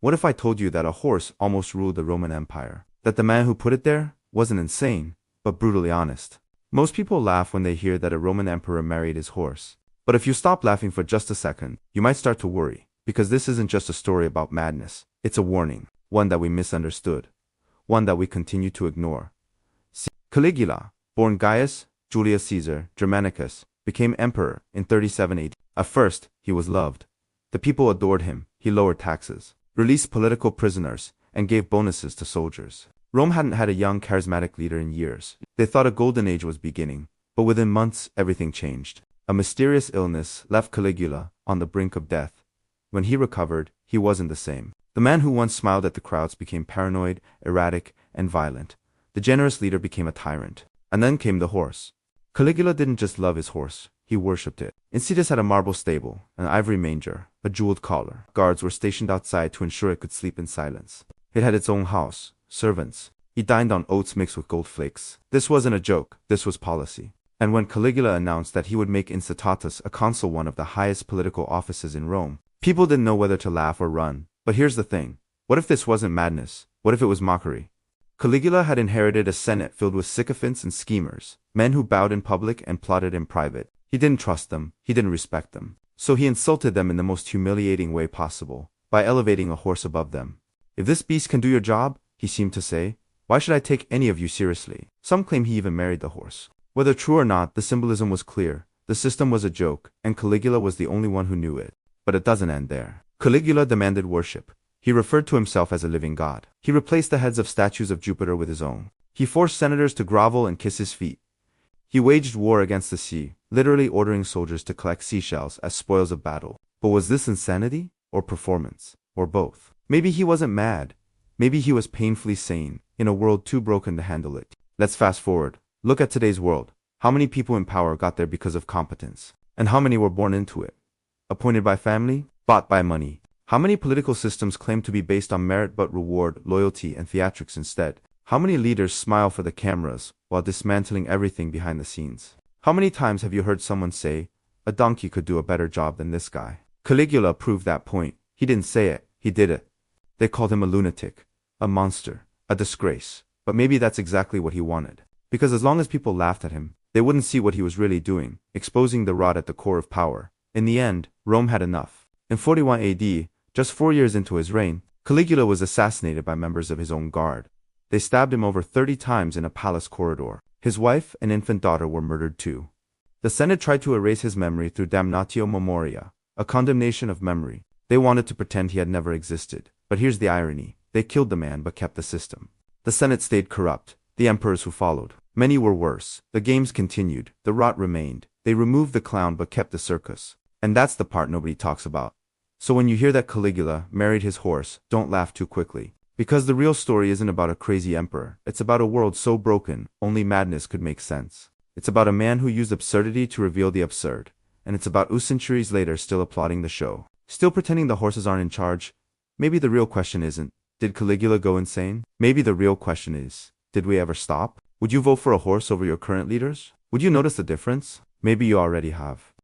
What if I told you that a horse almost ruled the Roman Empire? That the man who put it there wasn't insane, but brutally honest? Most people laugh when they hear that a Roman emperor married his horse. But if you stop laughing for just a second, you might start to worry, because this isn't just a story about madness. It's a warning, one that we misunderstood, one that we continue to ignore. Caligula, born Gaius Julius Caesar Germanicus, became emperor in 37 AD. At first, he was loved. The people adored him. He lowered taxes, released political prisoners, and gave bonuses to soldiers. Rome hadn't had a young, charismatic leader in years. They thought a golden age was beginning, but within months, everything changed. A mysterious illness left Caligula on the brink of death. When he recovered, he wasn't the same. The man who once smiled at the crowds became paranoid, erratic, and violent. The generous leader became a tyrant. And then came the horse. Caligula didn't just love his horse, he worshipped it. Incitatus had a marble stable, an ivory manger, a jeweled collar. Guards were stationed outside to ensure it could sleep in silence. It had its own house, servants. He dined on oats mixed with gold flakes. This wasn't a joke, this was policy. And when Caligula announced that he would make Incitatus a consul, one of the highest political offices in Rome, people didn't know whether to laugh or run. But here's the thing. What if this wasn't madness? What if it was mockery? Caligula had inherited a senate filled with sycophants and schemers, men who bowed in public and plotted in private. He didn't trust them, he didn't respect them. So he insulted them in the most humiliating way possible, by elevating a horse above them. If this beast can do your job, he seemed to say, why should I take any of you seriously? Some claim he even married the horse. Whether true or not, the symbolism was clear. The system was a joke, and Caligula was the only one who knew it. But it doesn't end there. Caligula demanded worship. He referred to himself as a living god. He replaced the heads of statues of Jupiter with his own. He forced senators to grovel and kiss his feet. He waged war against the sea, literally ordering soldiers to collect seashells as spoils of battle. But was this insanity? Or performance? Or both? Maybe he wasn't mad. Maybe he was painfully sane, in a world too broken to handle it. Let's fast forward. Look at today's world. How many people in power got there because of competence? And how many were born into it? Appointed by family? Bought by money? How many political systems claim to be based on merit but reward loyalty and theatrics instead? How many leaders smile for the cameras while dismantling everything behind the scenes? How many times have you heard someone say, a donkey could do a better job than this guy? Caligula proved that point. He didn't say it, he did it. They called him a lunatic, a monster, a disgrace. But maybe that's exactly what he wanted. Because as long as people laughed at him, they wouldn't see what he was really doing, exposing the rot at the core of power. In the end, Rome had enough. In 41 AD, just 4 years into his reign, Caligula was assassinated by members of his own guard. They stabbed him over 30 times in a palace corridor. His wife and infant daughter were murdered too. The Senate tried to erase his memory through damnatio memoria, a condemnation of memory. They wanted to pretend he had never existed. But here's the irony. They killed the man but kept the system. The Senate stayed corrupt. The emperors who followed. Many were worse. The games continued. The rot remained. They removed the clown but kept the circus. And that's the part nobody talks about. So when you hear that Caligula married his horse, don't laugh too quickly. Because the real story isn't about a crazy emperor. It's about a world so broken, only madness could make sense. It's about a man who used absurdity to reveal the absurd. And it's about centuries later still applauding the show. Still pretending the horses aren't in charge. Maybe the real question isn't, did Caligula go insane? Maybe the real question is, did we ever stop? Would you vote for a horse over your current leaders? Would you notice the difference? Maybe you already have.